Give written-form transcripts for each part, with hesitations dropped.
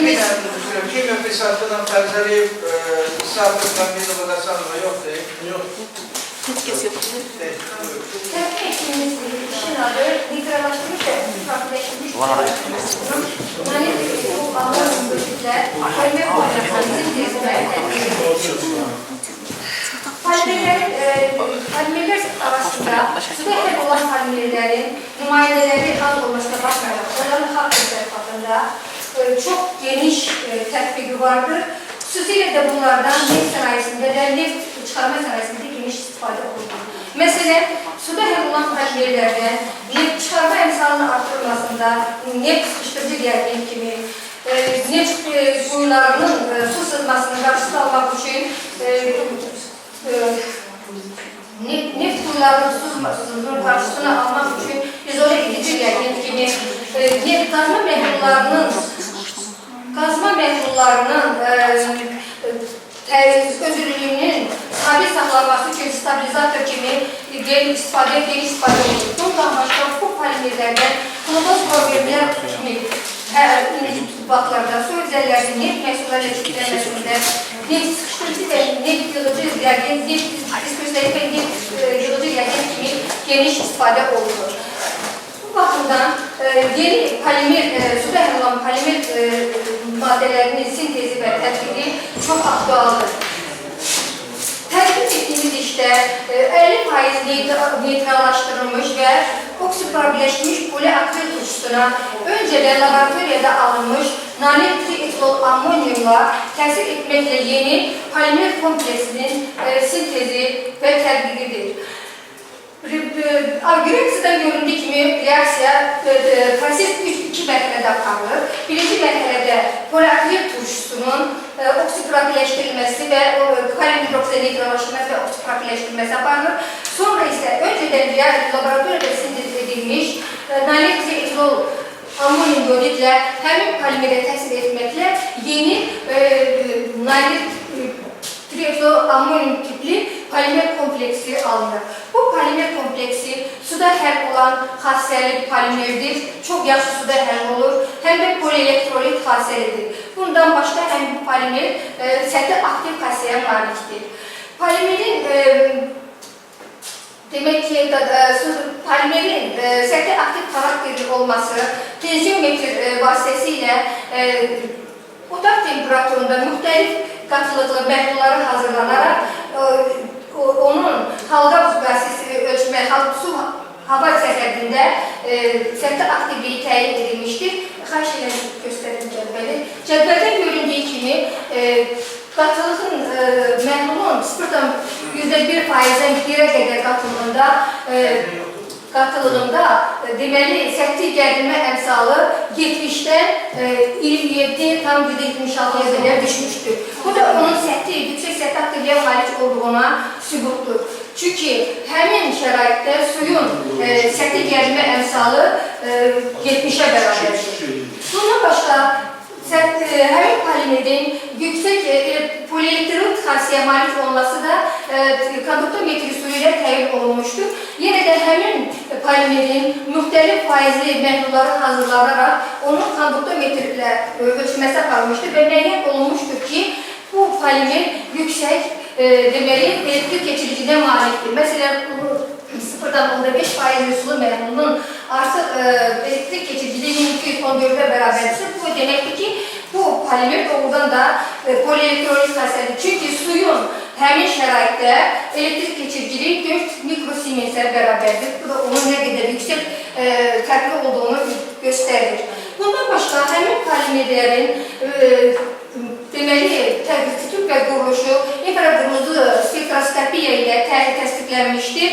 Kimya fırsatından fərzəli misafirdən bir nöqtə sanma yoxdur. Yox. Heç yok. Təbii etdiyimiz işin adı miqralaşdırmış və fakirləşdirmiş Polimerlər arasında sürekli olan polimerlərin nümayəndələri az olmasına baxmayaraq, onların xalq təsərrüfatında çox geniş tətbiqi vardır. Xüsusilə də bunlardan neft sənayesində və neft çıxarma sənayesində geniş istifadə olunur. Məsələn, suda həll olan polimerlərdən neft çıxarma əmsalının artırılmasında neft sıxışdırıcı gərgin kimi, neft quyularının su sızmasını qarşısını almaq üçün neft quyularının su sızmasının qarşısını almaq üçün izole edici gərgin kimi, qazma məhlullarının özürlüyünün stabil saxlanması üçün stabilizator kimi geniş istifadə olunur. Bundan başqa bu polimerlərdən kloroz problemlər kimi vaxtlarda su özəllərinin neft məhsulları etkilənməsində neft sıxışdırıcı və neft yığıcı reagen, neft dispersləri və neft yığıcı reagen kimi geniş istifadə olunur. Bu baxımdan yeni polimer, suda həll olan polimer maddələrinin sintezi və tətbiqi çox aktualdır. Tətbiq etdiyimiz işdə 50% neytrallaşdırılmış və oksiparbiləşmiş poliaktiv turşusuna öncədən laboratoriyada alınmış nalet trietilol ammoniumla təsir etməklə yeni polimer kompleksinin sintezi və tətbiqidir. Reaksiyadan göründüyü kimi reaksiya proses 2 mərhələdə aparılır. Birinci mərhələdə poliaktiv turşusunun oksipropiləşdirilməsi və kalium hidroksidi neytrallaşdırılması və oksipropiləşdirilməsi aparılır. Sonra isə öncədən laboratoriyada sintez edilmiş nalet trietilol ammonium iyodidlə həmin polimerə təsir etməklə yeni nalet trietilol ammonium tipli polimer kompleksi alınır. Bu polimer kompleksi suda həll olan xassəli polimerdir. Çox yaxşı suda həll olur. Həm də polielektrolit xassəlidir. Bundan başqa həm bu polimer səthi aktiv xassəyə malikdir. Polimerin demək ki, polimerin səthi aktiv xarakterli olması tensiometr vasitəsilə otaq temperaturunda müxtəlif qatılıqlı məhdulları hazırlanaraq onun halqa müqayisəsini ölçmək, su hava səthində səthi aktivliyi təyin edilmişdir. Xahiş edən göstərim cədvəli. Cədvəldən göründüyü kimi qatılığın məhdulun 0,1%-dən 1'ə qədər qatılığında deməli səthi gərilmə əmsalı 70'dən 27,76'ya qədər düşmüşdür. Bu da onun yüksək səthi aktivliyə malik olduğuna sübutdur. Çünki həmin şəraitdə suyun səthi gərilmə əmsalı 70'ə bərabərdir. Bundan başqa həmin polimerin yüksək polielektrolit xassəyə malik olması da konduktometri suyu ilə təyin olunmuşdur. Yenə də həmin polimerin müxtəlif faizli məhdulları hazırlanaraq onun konduktometrlə ölçməsi aparılmışdır və müəyyən olunmuşdur ki, bu polimer yüksək deməli elektrik keçiriciyə malikdir. Məsələn, 0,5% sulu məhdulunun artıq elektrik keçiriciliyi 214'ə bərabərdirsə, bu deməkdir ki, bu polimer doğrudan da polielektrolit xassəlidir. Çünki suyun həmin şəraitdə elektrik keçiriciliyi 4 mikrosiemens'ə bərabərdir. Bu da onun nə qədər yüksək fərqli olduğunu göstərir. Bundan başqa həmin polimerlərin deməli tütün və quruluşu infraqırmızı spektroskopiya ilə təsdiqlənmişdir.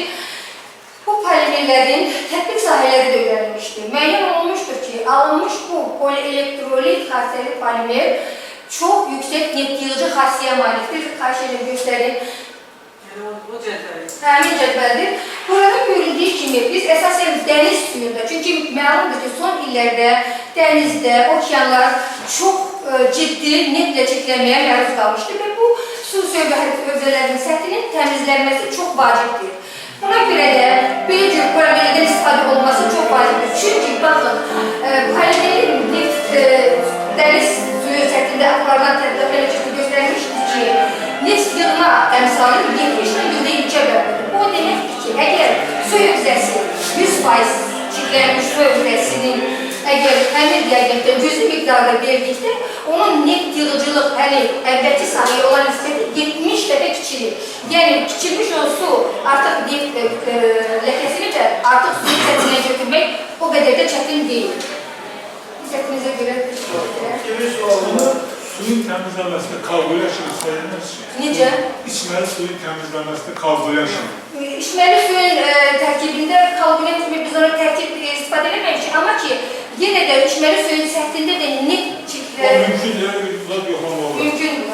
Bu polimerlərin tətbiq sahələri də öyrənilmişdir. Müəyyən olunmuşdur ki, alınmış bu polielektrolit xassəli polimer çox yüksək neft yığıcı xassəyə malikdir. Xahiş edən göstərin. Bu cədvəli. Həmin cədvəldir. Burada görüldüyü kimi biz əsasən dəniz suyunda, çünki məlumdur ki, son illərdə dənizdə, okeanlar çox ciddi neftlə çirklənməyə məruz qalmışdır və bu su hövzələrinin səthinin təmizlənməsi çox vacibdir. Buna görə də belə cür polimerlərdən istifadə olması çox vacibdir. Çünki baxın, polimerin dəniz suyu əmsalı 70-2 bərabərdir. O deməkdir ki, əgər su hövzəsi 100% çirklənmiş su hövzəsinin əgər həmin reagentdən cüzi miqdarda verdikdə, onun neft yığıcılıq, əvvəlki sahəyə olan nisbəti 70 dəfə kiçilir. Yəni, kiçilmiş o su artıq neft ləkəsini də artıq suyun sətinə götürmək o qədər də çətin deyil. Diqqətinizə görə Kimin sualını? Suyun təmizlənməsində kalkulation söylenir. necə? İçməli suyun təmizlənməsində kalkulation. İçməli suyun tərkibində kalkulyat kimi biz onu tərkib istifadə eləməmişik, amma ki, yenə də içməli suyun səthində də neft O mümkün deyil, bir zat yoxlama olur. mümkündür.